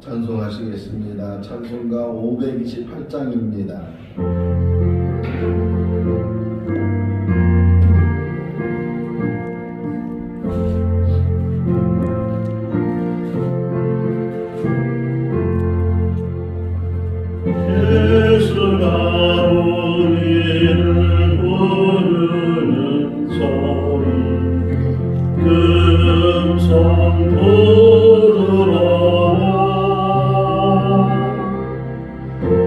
찬송하시겠습니다. 찬송가 528장입니다. 예수가 우리를 부르는 소리 금성 부드러워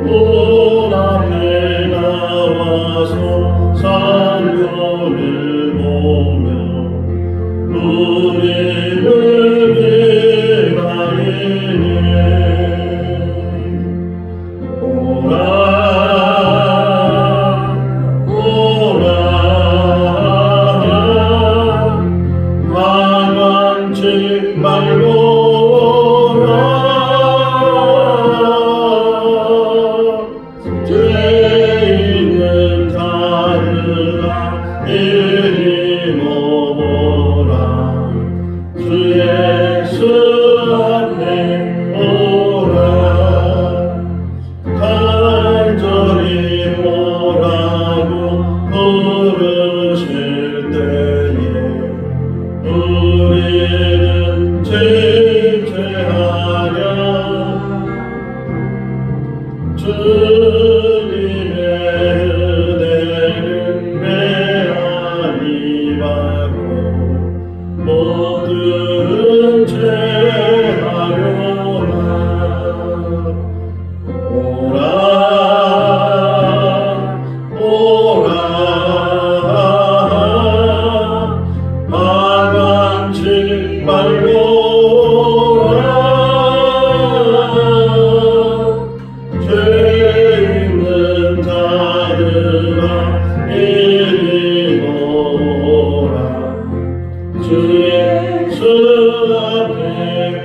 문 앞에 나와서 상면을 보며 우리를 기다리네. 우리는 쟁취하려 주님의 은혜를 메아리 받고 모든 죄하려나. 오라 오라 말고 오라. 죄 있는 자들아 이리 오라. 주 예수 앞에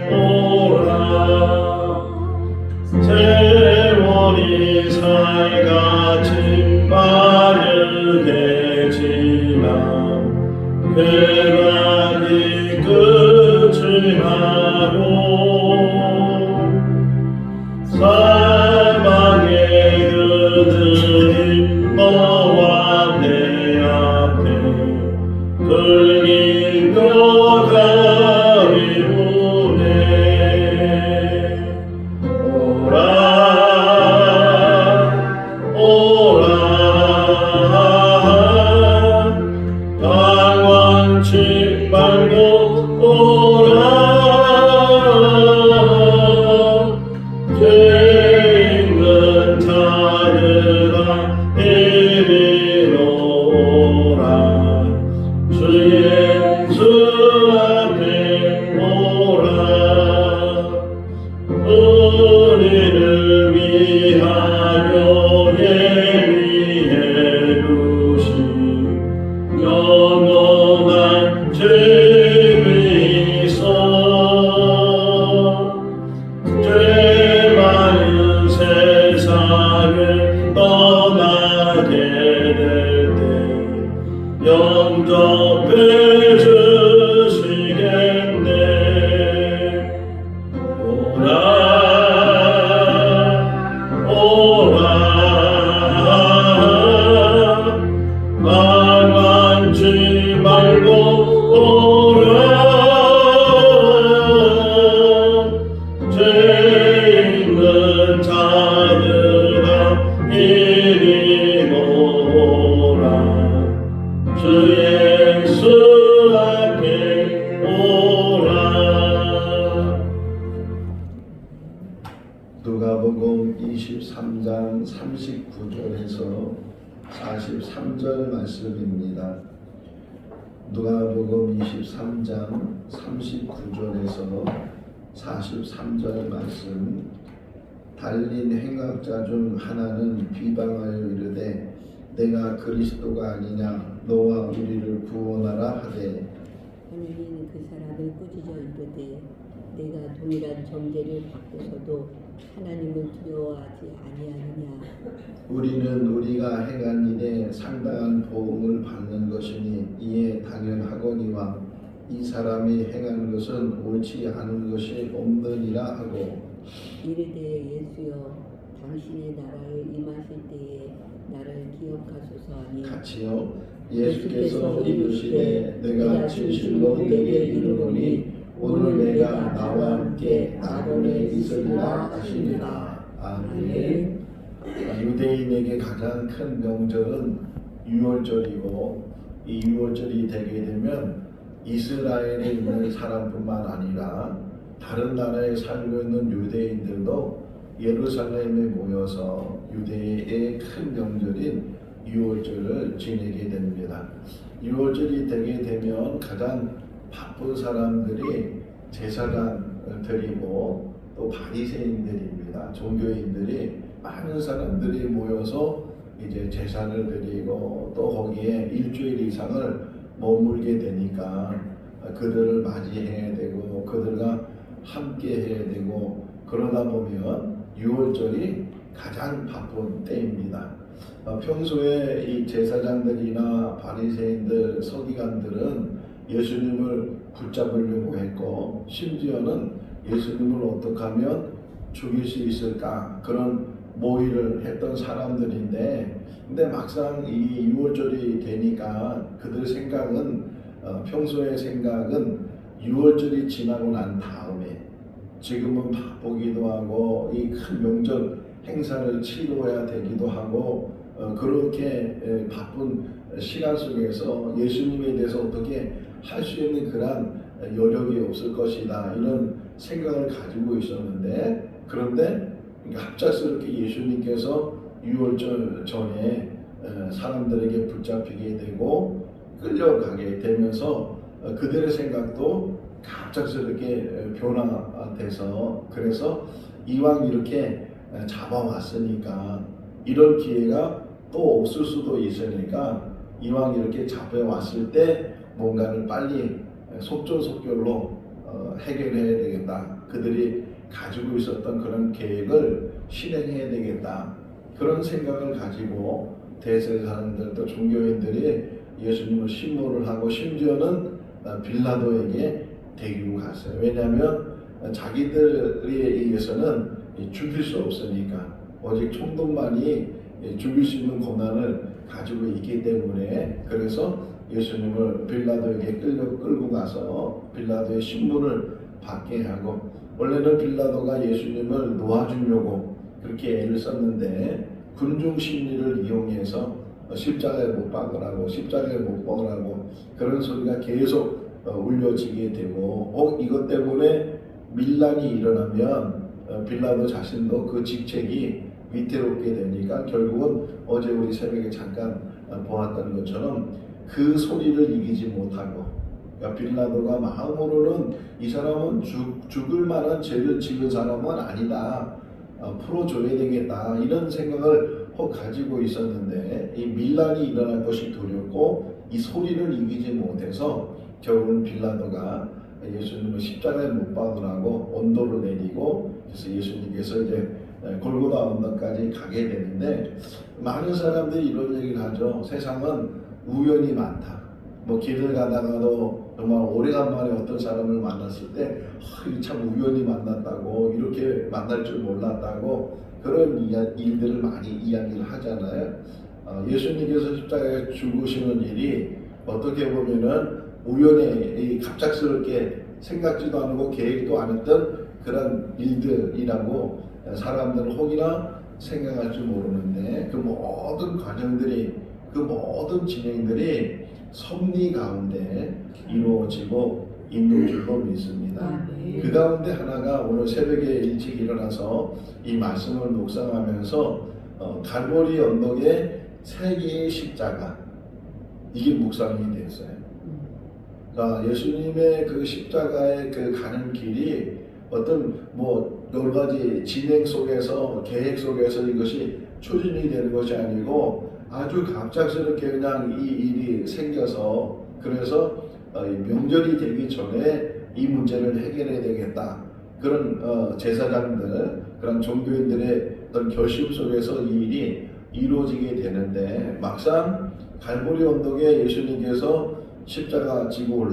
오라. 세월이 살같이 빠르게 지나 회관이 끝을 하고 사망의 그들이 너와 내 앞에 끌리며 가리우네. 오라 오라 당황치 말고 오라. 죄 있는 자들아 이리 오라. 주 예수 앞에 오라. 우리를 위하여 예비해 두신 영원한 죄의 있어 죄 많은 세상을 떠나게 될 때 영접해 주시겠네. 오라 오라 말만치 말고 오라. 죄 있는 자들아 이리 오라. 주 예수 앞에 오라. 누가복음 23장 39절에서 43절 말씀입니다. 누가복음 23장 39절에서 43절 말씀. 달린 행악자 중 하나는 비방하여 이르되 내가 그리스도가 아니냐 너와 우리를 구원하라 하되 하나님은 그 사람을 꾸짖어 이르되 내가 동일한 정죄를 받고서도 하나님을 두려워하지 아니하느냐. 우리는 우리가 행한 일에 상당한 보응을 받는 것이니 이에 당연하거니와 이 사람이 행하는 것은 옳지 않은 것이 없느니라 하고 이르되 예수여 당신의 나라에 임하실 때에 나를 기억하소서 하니 같이요. 예수께서 이르시되 내가 진실로 내게 이르노니 오늘 내가 나와 함께 낙원에 있으리라 하시니라. 아멘. 유대인에게 가장 큰 명절은 유월절이고 이 유월절이 되게 되면 이스라엘에 있는 사람뿐만 아니라 다른 나라에 살고 있는 유대인들도 예루살렘에 모여서 유대의 큰 명절인 유월절을 지내게 됩니다. 유월절이 되게 되면 가장 바쁜 사람들이 제사장들이고 또 바리새인들입니다. 종교인들이 많은 사람들이 모여서 이제 제사를 드리고 또 거기에 일주일 이상을 머물게 되니까 그들을 맞이해야 되고 그들과 함께 해야 되고 그러다 보면 유월절이 가장 바쁜 때입니다. 평소에 이 제사장들이나 바리새인들, 서기관들은 예수님을 붙잡으려고 했고 심지어는 예수님을 어떻게 하면 죽일 수 있을까 그런 모의를 했던 사람들인데 근데 막상 이 유월절이 되니까 그들 생각은 평소의 생각은 유월절이 지나고 난 다음에 지금은 바쁘기도 하고 이 큰 명절 행사를 치러야 되기도 하고 그렇게 바쁜 시간 속에서 예수님에 대해서 어떻게 할 수 있는 그런 여력이 없을 것이다 이런 생각을 가지고 있었는데 그런데 갑작스럽게 예수님께서 유월절 전에 사람들에게 붙잡히게 되고 끌려가게 되면서 그들의 생각도 갑작스럽게 변화돼서 그래서 이왕 이렇게 잡아왔으니까 이런 기회가 또 없을 수도 있으니까 이왕 이렇게 잡혀왔을 때 뭔가를 빨리 속전속결로 해결해야 되겠다. 그들이 가지고 있었던 그런 계획을 실행해야 되겠다. 그런 생각을 가지고 대제사장들 또 종교인들이 예수님을 신문을 하고 심지어는 빌라도에게 데리고 갔어요. 왜냐하면 자기들에 의해서는 죽일 수 없으니까 오직 총독만이 죽일 수 있는 권한을 가지고 있기 때문에 그래서 예수님을 빌라도에게 끌고 가서 빌라도의 신문을 받게 하고 원래는 빌라도가 예수님을 놓아주려고 그렇게 애를 썼는데 군중 심리를 이용해서 십자가에 못 박으라고 십자가에 못 박으라고 그런 소리가 계속 울려지게 되고 이것 때문에 밀란이 일어나면 빌라도 자신도 그 직책이 위태롭게 되니까 결국은 어제 우리 새벽에 잠깐 보았던 것처럼 그 소리를 이기지 못하고 그러니까 빌라도가 마음으로는 이 사람은 죽을 만한 죄를 지은 사람은 아니다. 풀어줘야 되겠다. 이런 생각을 가지고 있었는데 이 밀란이 일어날 것이 두렵고 이 소리를 이기지 못해서 결국은 빌라도가 예수님을 십자가에 못 박으라고 언도를 내리고 그래서 예수님께서 이제 골고다 언덕까지 가게 되는데 많은 사람들이 이런 얘기를 하죠. 세상은 우연이 많다. 뭐 길을 가다가도 정말 오래간만에 어떤 사람을 만났을 때 참 우연히 만났다고 이렇게 만날 줄 몰랐다고 그런 일들을 많이 이야기를 하잖아요. 예수님께서 십자가에 죽으시는 일이 어떻게 보면은 우연히 갑작스럽게 생각지도 않고 계획도 안 했던 그런 일들이라고 사람들은 혹이나 생각할 줄 모르는데 그 모든 과정들이 그 모든 진행들이 섭리 가운데 이루어지고 있는 줄로 믿습니다. 그 가운데 하나가 오늘 새벽에 일찍 일어나서 이 말씀을 묵상하면서 갈보리 언덕의 세 개의 십자가 이게 묵상이 됐어요. 그러니까 예수님의 그 십자가의 그 가는 길이 어떤 뭐 여러 가지 진행 속에서 계획 속에서 이것이 추진이 되는 것이 아니고 아주 갑작스럽게 그냥 이 일이 생겨서 그래서 명절이 되기 전에 이 문제를 해결해야 되겠다. 그런 제사장들, 그런 종교인들의 어떤 결심 속에서 이 일이 이루어지게 되는데 막상 갈보리 언덕에 예수님께서 십자가 지고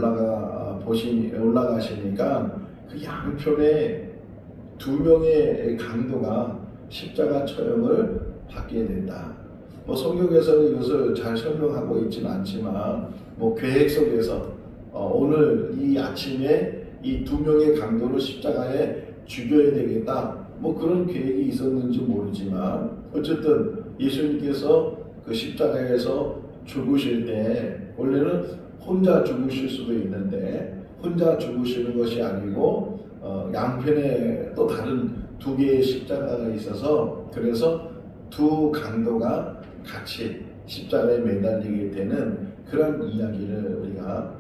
올라가시니까 그 양편에 두 명의 강도가 십자가 처형을 받게 된다. 뭐 성경에서는 이것을 잘 설명하고 있지는 않지만 뭐 계획 속에서 오늘 이 아침에 이 두 명의 강도를 십자가에 죽여야 되겠다. 뭐 그런 계획이 있었는지 모르지만 어쨌든 예수님께서 그 십자가에서 죽으실 때 원래는 혼자 죽으실 수도 있는데 혼자 죽으시는 것이 아니고 양편에 또 다른 두 개의 십자가가 있어서 그래서 두 강도가 같이 십자가에 매달리게 되는 그런 이야기를 우리가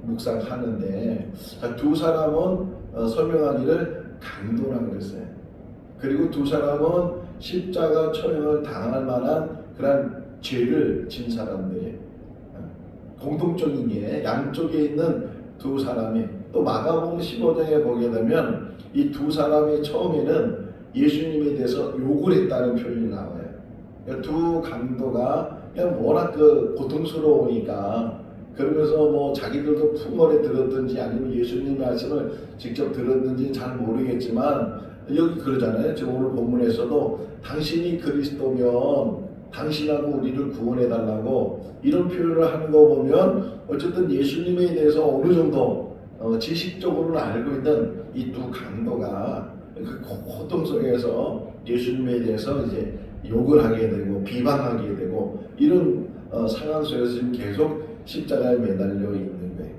묵상하는데 두 사람은 설명하기를 강도라고 그랬어요. 그리고 두 사람은 십자가 처형을 당할 만한 그런 죄를 진 사람들이 공통적인 게 양쪽에 있는 두 사람이 또 마가복음 15장에 보게 되면 이 두 사람이 처음에는 예수님에 대해서 욕을 했다는 표현이 나와요. 그러니까 두 강도가 그냥 워낙 고통스러우니까 그러면서 뭐 자기들도 풍월에 들었든지 아니면 예수님 말씀을 직접 들었는지 잘 모르겠지만 여기 그러잖아요. 지금 오늘 본문에서도 당신이 그리스도면 당신하고 우리를 구원해 달라고 이런 표현을 하는 거 보면 어쨌든 예수님에 대해서 어느 정도 지식적으로는 알고 있는 이 두 강도가 그 고통 속에서 예수님에 대해서 이제 욕을 하게 되고 비방하게 되고 이런 상황 속에서 지금 계속 십자가에 매달려 있는 거예요.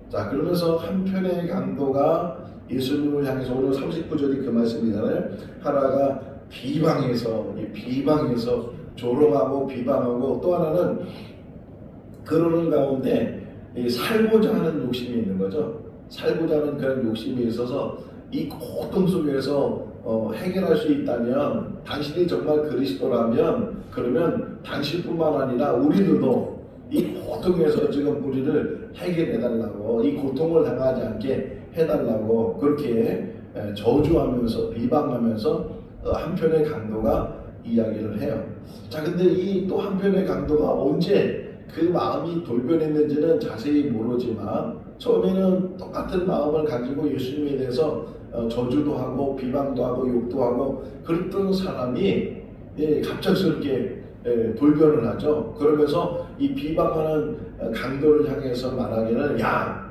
자, 그러면서 한편의 강도가 예수님을 향해서 오늘 39절이 그 말씀이잖아요. 하나가 비방해서 조롱하고 비방하고 또 하나는 그러는 가운데 살고자 하는 욕심이 있는 거죠. 살고자 하는 그런 욕심이 있어서 이 고통 속에서 해결할 수 있다면 당신이 정말 그리스도라면 그러면 당신뿐만 아니라 우리들도 이 고통에서 지금 우리를 해결해달라고 이 고통을 당하지 않게 해달라고 그렇게 저주하면서 비방하면서 한편의 강도가 이야기를 해요. 자, 근데 이 또 한편의 강도가 언제 그 마음이 돌변했는지는 자세히 모르지만 처음에는 똑같은 마음을 가지고 예수님에 대해서 저주도 하고 비방도 하고 욕도 하고 그랬던 사람이 갑작스럽게 돌변을 하죠. 그러면서 이 비방하는 강도를 향해서 말하기를 야,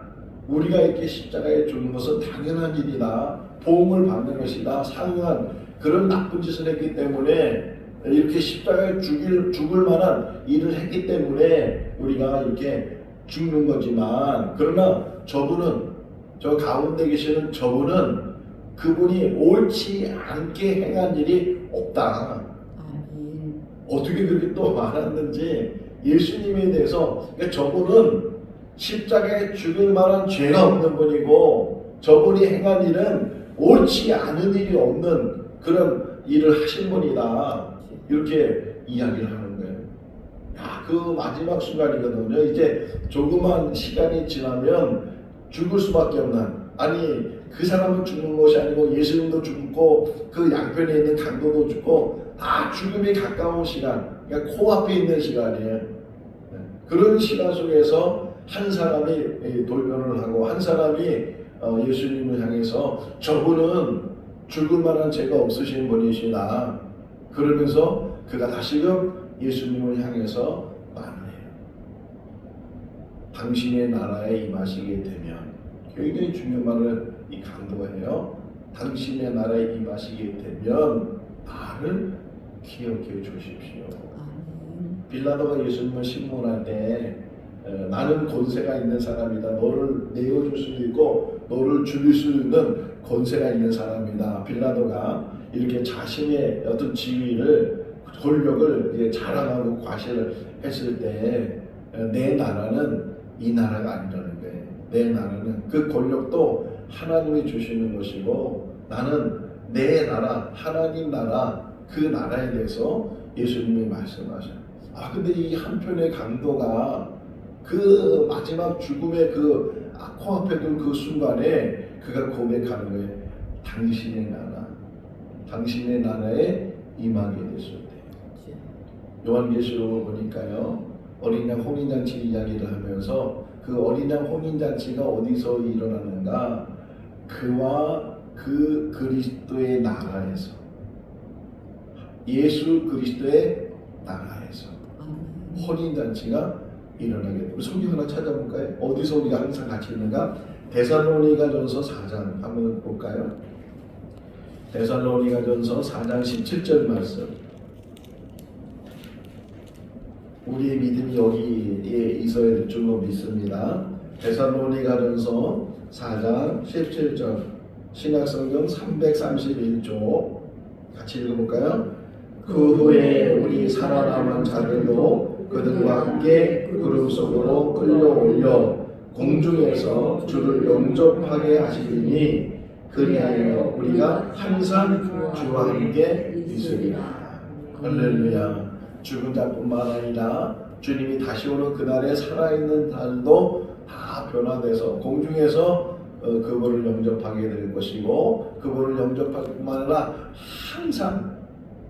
우리가 이렇게 십자가에 죽는 것은 당연한 일이다. 보응을 받는 것이다. 상응한 그런 나쁜 짓을 했기 때문에 이렇게 십자가에 죽을 만한 일을 했기 때문에 우리가 이렇게 죽는 거지만 그러나 저분은 저 가운데 계시는 저분은 그분이 옳지 않게 행한 일이 없다. 아멘. 어떻게 그렇게 또 말하는지 예수님에 대해서 그러니까 저분은 십자가에 죽을 만한 죄가 없는 분이고 저분이 행한 일은 옳지 않은 일이 없는 그런 일을 하신 분이다. 이렇게 이야기를 하는 거예요. 야, 그 마지막 순간이거든요. 이제 조그만 시간이 지나면 죽을 수밖에 없는 아니 그 사람은 죽는 것이 아니고 예수님도 죽고 그 양편에 있는 강도도 죽고 다 죽음이 가까운 시간 그러니까 코앞에 있는 시간이에요. 그런 시간 속에서 한 사람이 돌변을 하고 한 사람이 예수님을 향해서 저분은 죽을 만한 죄가 없으신 분이시다. 그러면서 그가 다시금 예수님을 향해서 말해요. 당신의 나라에 임하시게 되면 굉장히 중요한 말을 이 강도가 해요. 당신의 나라에 임하시게 되면 나를 기억해 주십시오. 빌라도가 예수님을 신문할 때 나는 권세가 있는 사람이다. 너를 내어줄 수도 있고 너를 죽일 수 있는 권세가 있는 사람이다. 빌라도가 이렇게 자신의 어떤 지위를 권력을 이제 자랑하고 과시를 했을 때 내 나라는 이 나라가 아니라는 거예요. 내 나라는 그 권력도 하나님이 주시는 것이고 나는 내 나라 하나님 나라 그 나라에 대해서 예수님이 말씀하셔요. 아 근데 이 한편의 강도가 그 마지막 죽음의 그 코앞에 둔 그 순간에 그가 고백하는 거예요. 당신의 나라에 임하게 됐을 때. 요한계시록을 보니까요. 어린 양 혼인잔치 이야기를 하면서 그 어린 양 혼인잔치가 어디서 일어나는가? 그와 그 그리스도의 나라에서, 예수 그리스도의 나라에서 아멘. 혼인잔치가 일어나게 됩니다. 성경 하나 찾아볼까요? 어디서 우리가 항상 같이 있는가? 데살로니가전서 4장 한번 볼까요? 데살로니가전서 4장 17절 말씀. 우리의 믿음이 여기에 있어야 될 줄로 믿습니다. 데살로니가전서 4장 17절 신약성경 331조 같이 읽어볼까요? 그 후에 우리 살아남은 자들도 그들과 함께 구름 속으로 끌려올려 공중에서 주를 영접하게 하시리니 그리하여 우리가 항상 주와 함께 있으리라. 할렐루야. 죽은 자뿐만 아니라 주님이 다시 오는 그날에 살아있는 자들도 다 변화돼서 공중에서 그분을 영접하게 될 것이고, 그분을 영접하기 뿐만 아니라 항상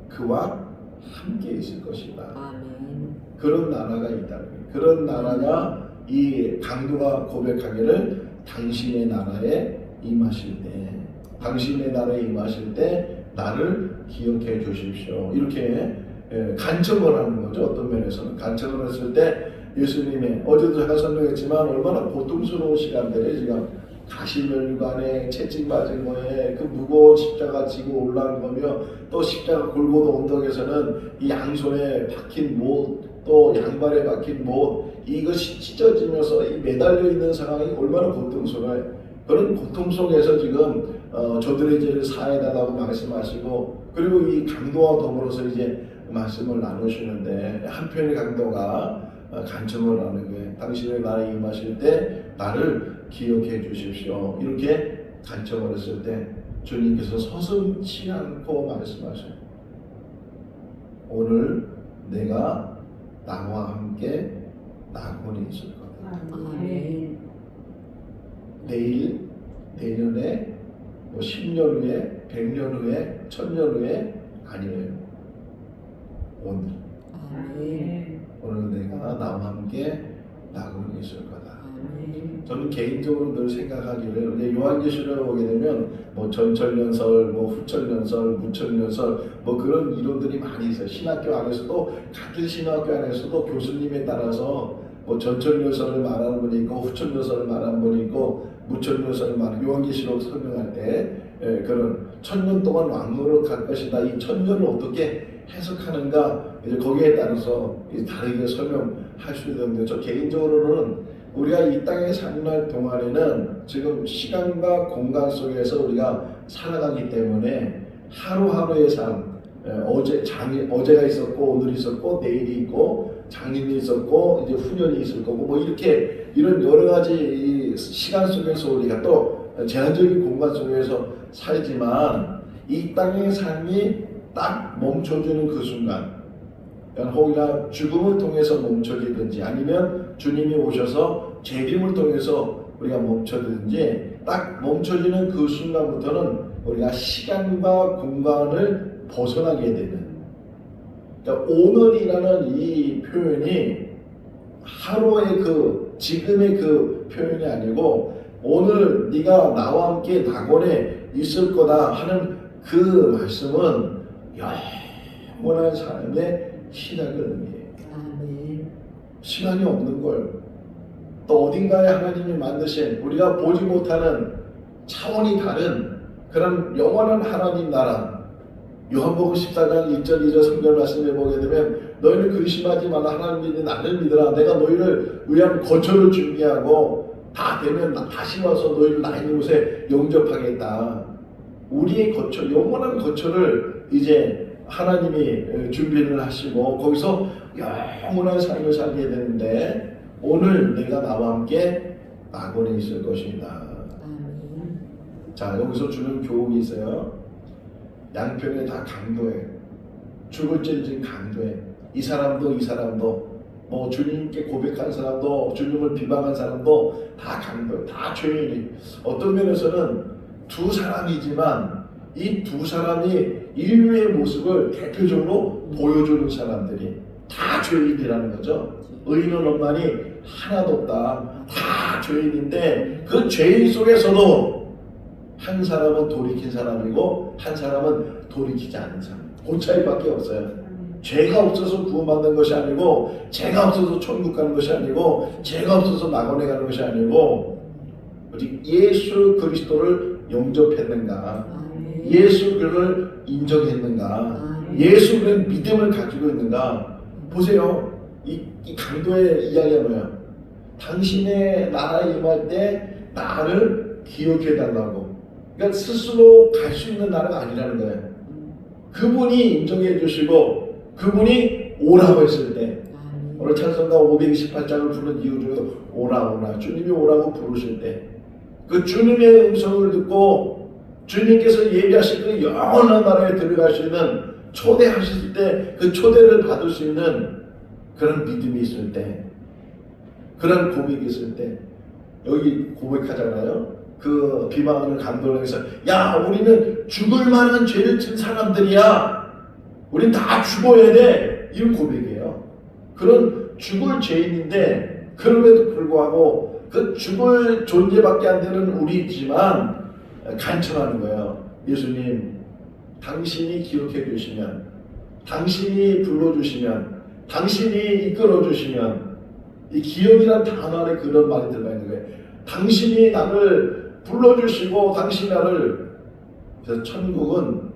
그와 함께 있을 것이다. 아멘. 그런 나라가 있다. 그런 나라가 이 강도가 고백하기를 당신의 나라에 임하실 때, 당신의 나라에 임하실 때 나를 기억해 주십시오. 이렇게 간청을 하는 거죠. 어떤 면에서는 간청을 했을 때 예수님의, 어제도 제가 설명했지만 얼마나 고통스러운 시간들이 지금 가시면류관에 채찍맞은 거에 그 무거운 십자가 지고 올라간 거며, 또 십자가 골고다 언덕에서는 이 양손에 박힌 못, 또 양발에 박힌 못, 이것이 찢어지면서 이 매달려 있는 상황이 얼마나 고통스러워요. 그런 고통 속에서 지금 저들의 죄를 사해달라고 말씀하시고, 그리고 이 강도와 더불어서 이제 말씀을 나누시는데, 한편의 강도가 간청을 하는 거예요. 당신의 나라에 임하실 때 나를 기억해 주십시오. 이렇게 간청을 했을 때 주님께서 서슴지 않고 말씀하셔요. 오늘 내가 나와 함께 낙원에 있을 거다. 아멘. 내일, 내년에, 뭐 10년 후에, 100년 후에, 1000년 후에 아니에요. 오늘. 아멘. 오늘 내가 나와 함께 낙원에 있을 거다. 아멘. 저는 개인적으로 늘 생각하기를, 요한계시록을 보게 되면 뭐 전철연설, 뭐 후철연설, 무철연설, 뭐 그런 이론들이 많이 있어요. 신학교 안에서도, 같은 신학교 안에서도 교수님에 따라서 뭐 전철연설을 말하는 분이 있고, 후철연설을 말하는 분이 있고, 무철연설을 말하는, 요한계시록 설명할 때 그런 1000년 동안 왕노를 갈 것이다. 이 1000년을 어떻게 해석하는가, 이제 거기에 따라서 다르게 설명할 수 있는데, 저 개인적으로는 우리가 이 땅에 사는 동안에는 지금 시간과 공간 속에서 우리가 살아가기 때문에 하루하루의 삶, 어제가 있었고 오늘이 있었고 내일이 있고 장인이 있었고 이제 후년이 있을 거고, 뭐 이렇게 이런 여러 가지 이 시간 속에서 우리가 또 제한적인 공간 속에서 살지만, 이 땅의 삶이 딱 멈춰주는 그 순간, 혹이나 죽음을 통해서 멈춰지든지 아니면 주님이 오셔서 재림을 통해서 우리가 멈춰지든지, 딱 멈춰지는 그 순간부터는 우리가 시간과 공간을 벗어나게 되는, 그러니까 오늘이라는 이 표현이 하루의 그 지금의 그 표현이 아니고, 오늘 네가 나와 함께 낙원에 있을 거다 하는 그 말씀은 영원한 삶의 시작을 의미해요. 아멘. 시간이 없는 걸, 또 어딘가에 하나님이 만드신 우리가 보지 못하는 차원이 다른 그런 영원한 하나님 나라, 요한복음 14장 1절 2절 성경 말씀에 보게 되면, 너희는 근심하지 말라, 하나님이 나를 믿으라, 내가 너희를 위한 거처를 준비하고 다 되면 다시 와서 너희를 나 있는 곳에 영접하겠다. 우리의 거처, 영원한 거처를 이제 하나님이 준비를 하시고 거기서 영원한 삶을 살게 되는데, 오늘 내가 나와 함께 낙원에 있을 것이다. 아멘. 자, 여기서 주는 교훈이 있어요. 양편에 다 강도해. 죽을 죄진 강도해. 이 사람도 이 사람도, 뭐 주님께 고백한 사람도, 주님을 비방한 사람도 다 강도해. 다 죄인이. 어떤 면에서는 두 사람이지만 이 두 사람이 인류의 모습을 대표적으로 보여주는 사람들이 다 죄인이라는 거죠. 의인은 없나니 하나도 없다. 다 죄인인데 그 죄인 속에서도 한 사람은 돌이킨 사람이고 한 사람은 돌이키지 않은 사람. 그 차이밖에 없어요. 죄가 없어서 구원받는 것이 아니고, 죄가 없어서 천국 가는 것이 아니고, 죄가 없어서 낙원에 가는 것이 아니고, 오직 예수 그리스도를 영접했는가, 예수 그를 인정했는가, 예수 그의 믿음을 가지고 있는가. 보세요. 이 강도의 이야기가 뭐야? 당신의 나라에 임할 때 나를 기억해 달라고. 그러니까 스스로 갈 수 있는 나라가 아니라는 거예요. 그분이 인정해 주시고 그분이 오라고 했을 때, 오늘 찬송가 528장을 부른 이유 중에 오라 주님이 오라고 부르실 때, 그 주님의 음성을 듣고 주님께서 예비하신 그 영원한 나라에 들어갈 수 있는, 초대하실 때 그 초대를 받을 수 있는 그런 믿음이 있을 때, 그런 고백이 있을 때, 여기 고백하잖아요. 그 비방하는 강도에서, 야, 우리는 죽을 만한 죄를 진 사람들이야. 우린 다 죽어야 돼. 이런 고백이에요. 그런 죽을 죄인인데 그럼에도 불구하고 그 죽을 존재밖에 안 되는 우리지만 간청하는 거예요. 예수님, 당신이 기억해 주시면, 당신이 불러주시면, 당신이 이끌어 주시면, 이 기억이란 단어 안에 그런 말이 들어가 있는 거예요. 당신이 나를 불러주시고 당신이 나를, 그래서 천국은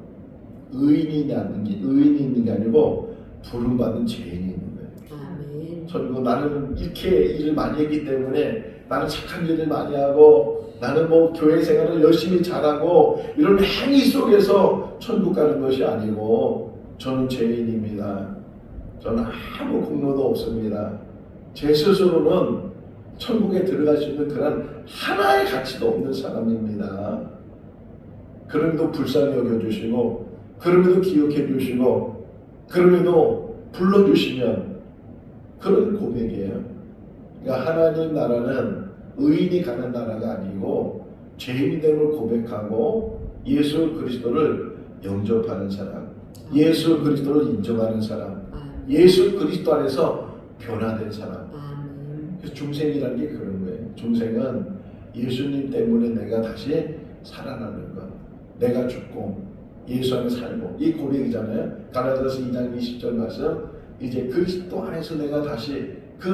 의인이 있는 게 아니고 부름받은 죄인이 있는 거예요. 천국은 나는 이렇게 일을 많이 했기 때문에, 나는 착한 일을 많이 하고, 나는 뭐 교회 생활을 열심히 잘하고 이런 행위 속에서 천국 가는 것이 아니고, 저는 죄인입니다. 저는 아무 공로도 없습니다. 제 스스로는 천국에 들어갈 수 있는 그런 하나의 가치도 없는 사람입니다. 그럼에도 불쌍히 여겨주시고, 그럼에도 기억해 주시고, 그럼에도 불러주시면, 그런 고백이에요. 그러니까 하나님 나라는 의인이 가는 나라가 아니고 죄인됨을 고백하고 예수 그리스도를 영접하는 사람, 예수 그리스도를 인정하는 사람, 예수 그리스도 안에서 변화된 사람. 그래서 중생이라는 게 그런 거예요. 중생은 예수님 때문에 내가 다시 살아나는 것, 내가 죽고 예수 안에 살고, 이 고백이잖아요. 갈라디아서 2장 20절 말씀, 이제 그리스도 안에서 내가 다시 그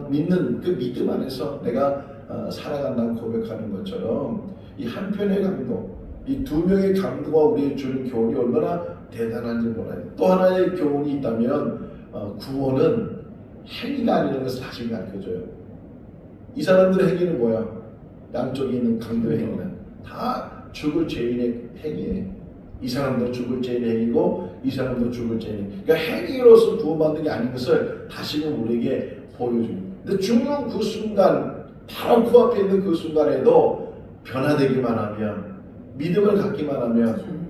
믿는 그 믿음 안에서 내가 살아간다고 고백하는 것처럼, 이 한편의 강도, 이 두 명의 강도가 우리의 주는 교훈이 얼마나 대단한지 몰라요. 또 하나의 교훈이 있다면, 구원은 행위가 아니라는 것을 다시 가르쳐줘요. 이 사람들의 행위는 뭐야? 양쪽에 있는 강도의 행위는 다 죽을 죄인의 행위예요. 이 사람도 죽을 죄인의 행위고 이 사람도 죽을 죄인. 그러니까 행위로서 구원받는 게 아닌 것을 다시금 우리에게 보여줍니다. 근데 죽는 그 순간, 바로 코앞에 있는 그 순간에도 변화되기만 하면, 믿음을 갖기만 하면.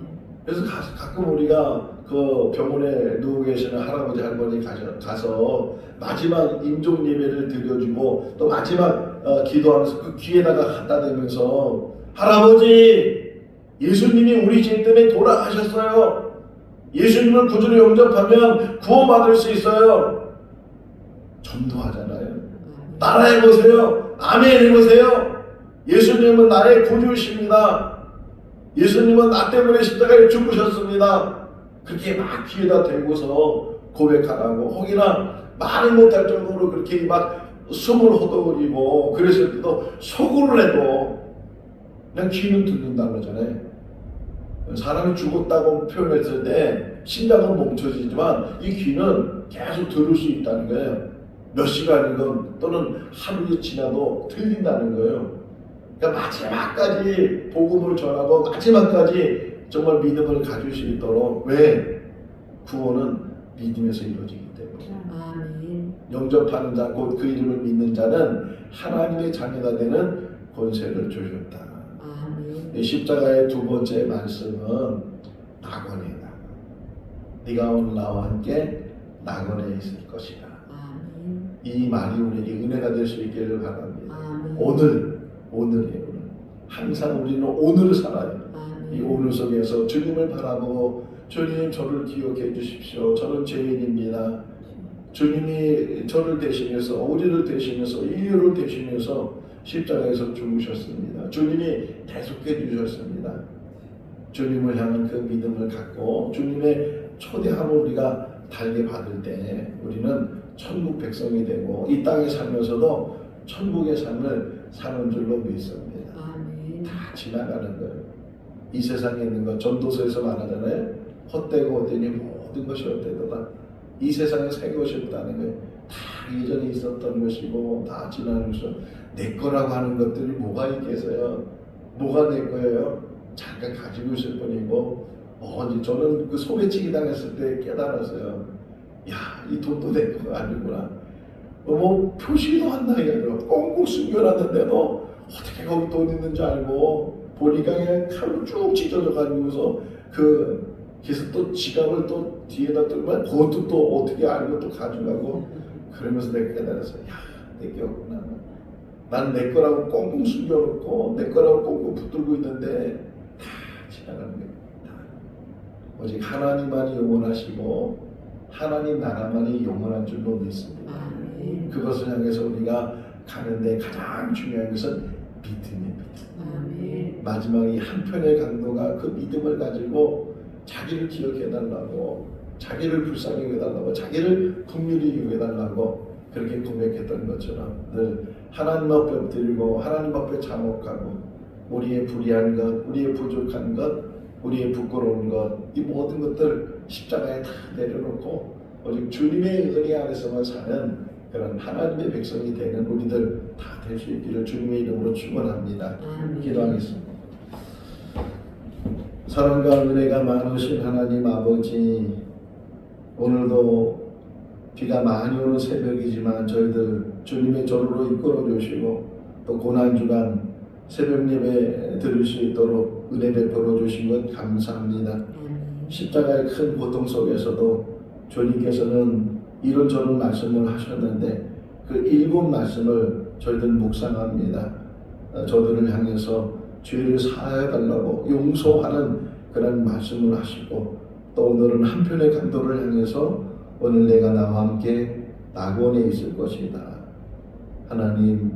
그래서 가끔 우리가 그 병원에 누워 계시는 할아버지 할머니 가서 마지막 임종 예배를 드려주고 또 마지막 기도하면서 그 귀에다가 갖다 대면서, 할아버지, 예수님이 우리 죄 때문에 돌아가셨어요. 예수님을 구주로 영접하면 구원받을 수 있어요. 전도하잖아요. 따라해보세요. 아멘 해보세요. 예수님은 나의 구주이십니다. 예수님은 나 때문에 십자가에 죽으셨습니다. 그렇게 막 귀에다 대고서 고백하라고. 혹이나 말을 못할 정도로 그렇게 막 숨을 허덕이고 그랬을 때도 속으로 해도 그냥 귀는 듣는다고 그러잖아요. 사람이 죽었다고 표현했을 때 심장은 멈춰지지만 이 귀는 계속 들을 수 있다는 거예요. 몇 시간이건 또는 하루가 지나도 들린다는 거예요. 그러니까 마지막까지 복음을 전하고 마지막까지 정말 믿음을 가질 수 있도록. 왜? 구원은 믿음에서 이루어지기 때문에. 영접하는 자, 곧 그 이름을 믿는 자는 하나님의 자녀가 되는 권세를 주셨다. 십자가의 두 번째 말씀은 낙원이다. 네가 오늘 나와 함께 낙원에 있을 것이다. 이 말이 우리에게 은혜가 될 수 있기를 바랍니다. 오늘이에요. 항상 우리는 오늘을 살아요. 이 오늘 속에서 주님을 바라보고, 주님 저를 기억해 주십시오. 저는 죄인입니다. 주님이 저를 대신해서 우리를 대신해서 인류를 대신해서 십자가에서 죽으셨습니다. 주님이 대속해 주셨습니다. 주님을 향한 그 믿음을 갖고 주님의 초대함을 우리가 달게 받을 때 우리는 천국 백성이 되고 이 땅에 살면서도 천국의 삶을 사는 줄로 믿습니다. 아멘. 다 지나가는 거예요. 이 세상에 있는 것 전도서에서 말하잖아요. 헛되고 헛되니 모든 것이 헛되도다. 이 세상에 새 것이 없다는 거예요. 다 예전에 있었던 것이고 다 지나는 것이고 내 거라고 하는 것들이 뭐가 있겠어요? 뭐가 내 거예요? 잠깐 가지고 있을 뿐이고 언제 저는 그 소매치기 당했을 때 깨달았어요. 야, 이 돈도 내 거 아니구나. 뭐 표시도 안 나게 꽁꽁 숨겨놨는데도 어떻게 거기 돈 있는 줄 알고 보니까 그냥 칼로 쭉 찢어져 가지고서 그래서 또 지갑을 또 뒤에다 두면 그것도 또 어떻게 알고 또 가져가고 그러면서 내가 깨달았어요. 야, 내 거구나. 난 내 거라고 꽁꽁 숨겨놓고 내 거라고 꽁꽁 붙들고 있는데 다 지나가는 거예요. 다. 오직 하나님만이 영원하시고 하나님 나라만이 영원한 줄로 믿습니다. 아멘. 그것을 향해서 우리가 가는데 가장 중요한 것은 믿음입니다. 아멘. 마지막 이 한편의 강도가 그 믿음을 가지고 자기를 기억해달라고 자기를 불쌍히 여겨달라고 자기를 긍휼히 여겨달라고 그렇게 고백했던 것처럼 늘 하나님 앞에 엎드리고 하나님 앞에 자목하고 우리의 불의한 것, 우리의 부족한 것, 우리의 부끄러운 것, 이 모든 것들 십자가에 다 내려놓고 오직 주님의 은혜 안에서만 사는 그런 하나님의 백성이 되는 우리들 다 될 수 있기를 주님의 이름으로 축원합니다. 아멘. 기도하겠습니다. 사랑과 은혜가 많으신 하나님 아버지, 오늘도 비가 많이 오는 새벽이지만 저희들 주님의 전으로 이끌어 주시고 또 고난주간 새벽 예배 드릴 수 있도록 은혜 베풀어 주신 것 감사합니다. 아멘. 십자가의 큰 고통 속에서도 주님께서는 이런저런 말씀을 하셨는데 그 일곱 말씀을 저희들 묵상합니다. 저들을 향해서 죄를 사하여달라고 용서하는 그런 말씀을 하시고 또 오늘은 한편의 강도를 향해서 오늘 내가 나와 함께 낙원에 있을 것이다. 하나님,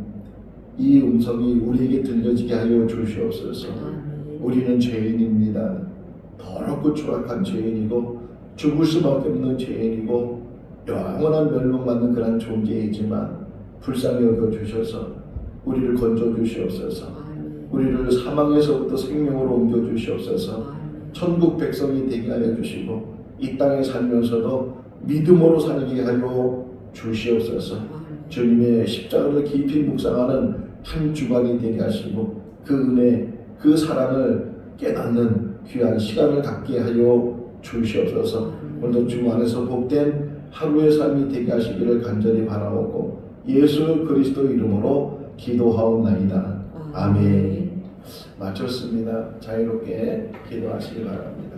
이 음성이 우리에게 들려지게 하여 주시옵소서. 아멘. 우리는 죄인입니다. 더럽고 추악한 죄인이고 죽을 수밖에 없는 죄인이고 영원한 멸망받는 그런 존재이지만 불쌍히 여겨주셔서 우리를 건져주시옵소서. 아멘. 우리를 사망에서부터 생명으로 옮겨주시옵소서. 아멘. 천국 백성이 되게 하여 주시고 이 땅에 살면서도 믿음으로 살게 하여 주시옵소서. 아멘. 주님의 십자가를 깊이 묵상하는 한 주간이 되게 하시고 그 은혜, 그 사랑을 깨닫는 귀한 시간을 갖게 하여 주시옵소서. 오늘도 주 안에서 복된 하루의 삶이 되게 하시기를 간절히 바라오고 예수 그리스도 이름으로 기도하옵나이다. 아멘. 마쳤습니다. 자유롭게 기도하시기 바랍니다.